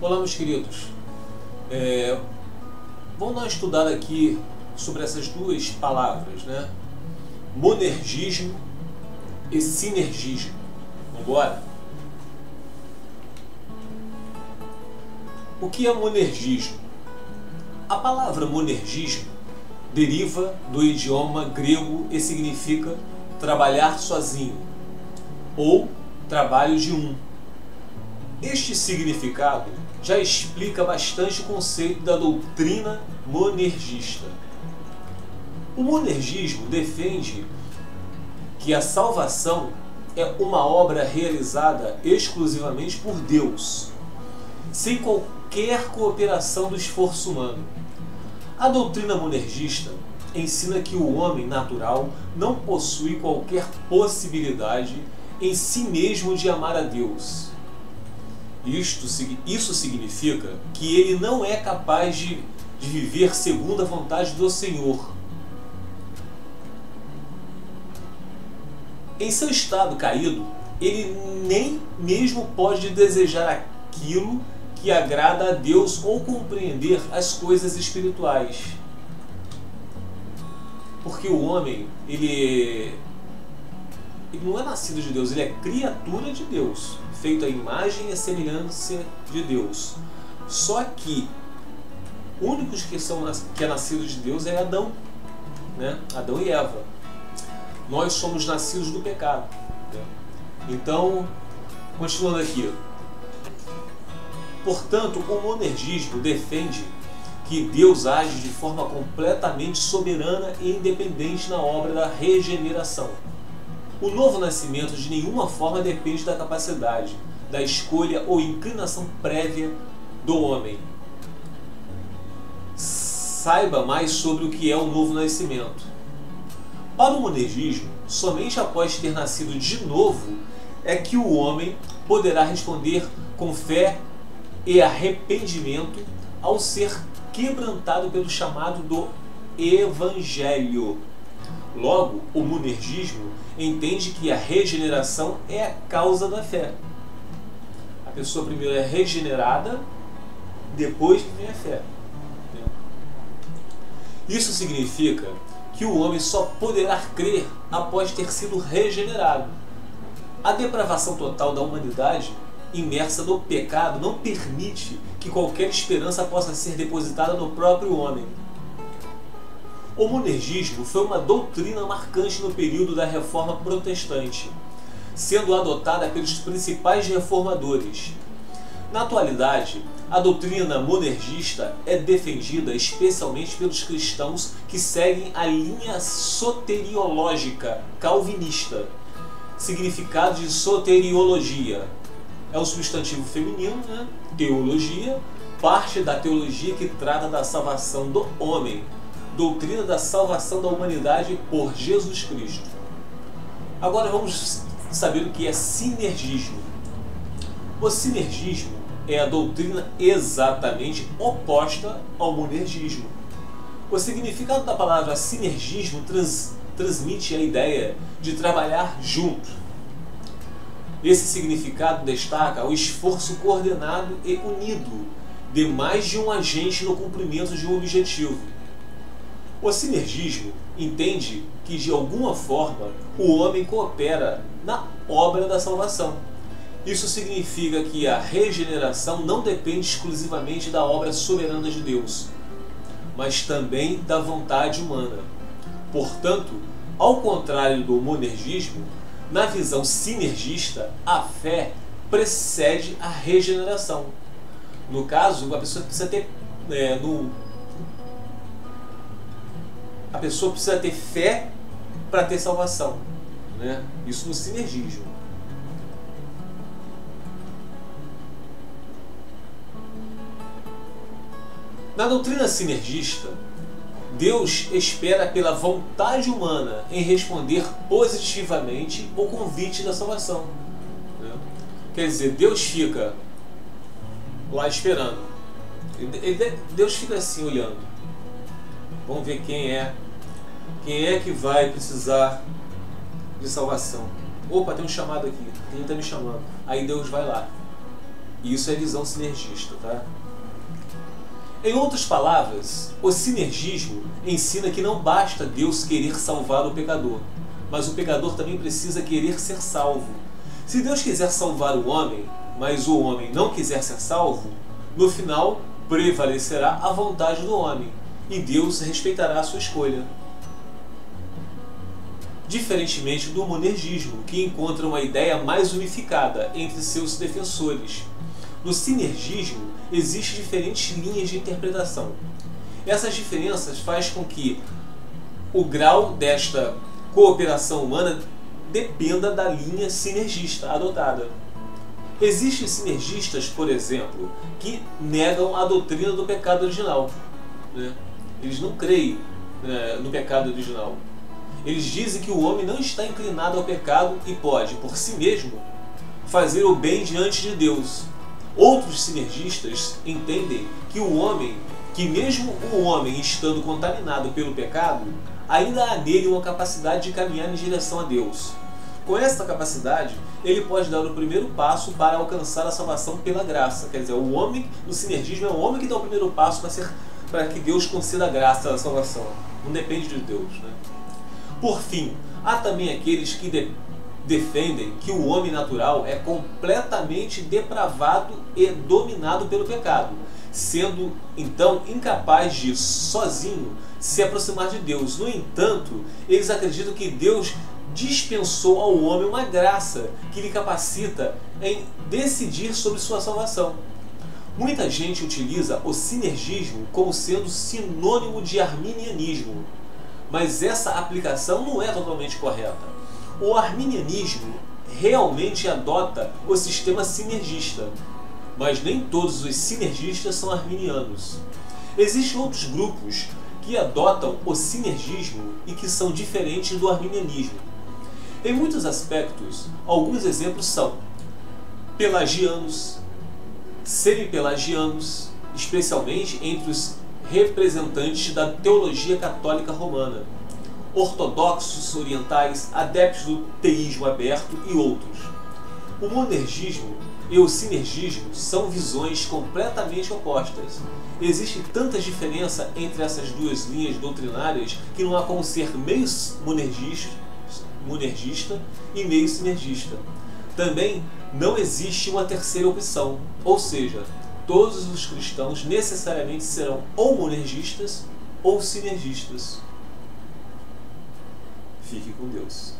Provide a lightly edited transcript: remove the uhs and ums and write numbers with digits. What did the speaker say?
Olá, meus queridos. Vamos dar uma estudada aqui sobre essas duas palavras, né? Monergismo e sinergismo. Vamos embora? O que é monergismo? A palavra monergismo deriva do idioma grego e significa trabalhar sozinho ou trabalho de um. Este significado já explica bastante o conceito da doutrina monergista. O monergismo defende que a salvação é uma obra realizada exclusivamente por Deus, sem qualquer cooperação do esforço humano. A doutrina monergista ensina que o homem natural não possui qualquer possibilidade em si mesmo de amar a Deus. Isso significa que ele não é capaz de viver segundo a vontade do Senhor. Em seu estado caído, ele nem mesmo pode desejar aquilo que agrada a Deus ou compreender as coisas espirituais. Porque o homem, ele não é nascido de Deus, ele é criatura de Deus, feito à imagem e semelhança de Deus. Só que únicos que é nascido de Deus é Adão, né? Adão e Eva. Nós somos nascidos do pecado, né? Então, continuando aqui. Portanto, o monergismo defende que Deus age de forma completamente soberana e independente na obra da regeneração. O novo nascimento de nenhuma forma depende da capacidade, da escolha ou inclinação prévia do homem. Saiba mais sobre o que é o novo nascimento. Para o monergismo, somente após ter nascido de novo é que o homem poderá responder com fé e arrependimento ao ser quebrantado pelo chamado do Evangelho. Logo, o monergismo entende que a regeneração é a causa da fé. A pessoa primeiro é regenerada, depois vem a fé. Isso significa que o homem só poderá crer após ter sido regenerado. A depravação total da humanidade, imersa no pecado, não permite que qualquer esperança possa ser depositada no próprio homem. O monergismo foi uma doutrina marcante no período da Reforma Protestante, sendo adotada pelos principais reformadores. Na atualidade, a doutrina monergista é defendida especialmente pelos cristãos que seguem a linha soteriológica calvinista. Significado de soteriologia é o substantivo feminino, né? Teologia, parte da teologia que trata da salvação do homem, doutrina da salvação da humanidade por Jesus Cristo. Agora vamos saber o que é sinergismo. O sinergismo é a doutrina exatamente oposta ao monergismo. O significado da palavra sinergismo transmite a ideia de trabalhar junto. Esse significado destaca o esforço coordenado e unido de mais de um agente no cumprimento de um objetivo. O sinergismo entende que, de alguma forma, o homem coopera na obra da salvação. Isso significa que a regeneração não depende exclusivamente da obra soberana de Deus, mas também da vontade humana. Portanto, ao contrário do monergismo, na visão sinergista, a fé precede a regeneração. No caso, a pessoa precisa ter a pessoa precisa ter fé para ter salvação, né? Isso no sinergismo. Na doutrina sinergista, Deus espera pela vontade humana em responder positivamente ao convite da salvação, né? Quer dizer, Deus fica lá esperando. Deus fica assim olhando. Vamos ver quem é que vai precisar de salvação. Opa, tem um chamado aqui, ele está me chamando. Aí Deus vai lá. E isso é visão sinergista, tá? Em outras palavras, o sinergismo ensina que não basta Deus querer salvar o pecador, mas o pecador também precisa querer ser salvo. Se Deus quiser salvar o homem, mas o homem não quiser ser salvo, no final prevalecerá a vontade do homem, e Deus respeitará a sua escolha. Diferentemente do monergismo, que encontra uma ideia mais unificada entre seus defensores, no sinergismo existem diferentes linhas de interpretação. Essas diferenças fazem com que o grau desta cooperação humana dependa da linha sinergista adotada. Existem sinergistas, por exemplo, que negam a doutrina do pecado original, né? Eles não creem, no pecado original. Eles dizem que o homem não está inclinado ao pecado e pode, por si mesmo, fazer o bem diante de Deus. Outros sinergistas entendem que mesmo o homem estando contaminado pelo pecado, ainda há nele uma capacidade de caminhar em direção a Deus. Com essa capacidade, ele pode dar o primeiro passo para alcançar a salvação pela graça. Quer dizer, o homem no sinergismo é o homem que dá o primeiro passo para que Deus conceda a graça da salvação. Não depende de Deus, né? Por fim, há também aqueles que defendem que o homem natural é completamente depravado e dominado pelo pecado, sendo então incapaz de, sozinho, se aproximar de Deus. No entanto, eles acreditam que Deus dispensou ao homem uma graça que lhe capacita em decidir sobre sua salvação. Muita gente utiliza o sinergismo como sendo sinônimo de arminianismo, mas essa aplicação não é totalmente correta. O arminianismo realmente adota o sistema sinergista, mas nem todos os sinergistas são arminianos. Existem outros grupos que adotam o sinergismo e que são diferentes do arminianismo. Em muitos aspectos, alguns exemplos são pelagianos, semipelagianos, especialmente entre os representantes da teologia católica romana, ortodoxos orientais, adeptos do teísmo aberto e outros. O monergismo e o sinergismo são visões completamente opostas. Existe tanta diferença entre essas duas linhas doutrinárias que não há como ser meio monergista e meio sinergista. Também não existe uma terceira opção, ou seja, todos os cristãos necessariamente serão ou monergistas ou sinergistas. Fique com Deus.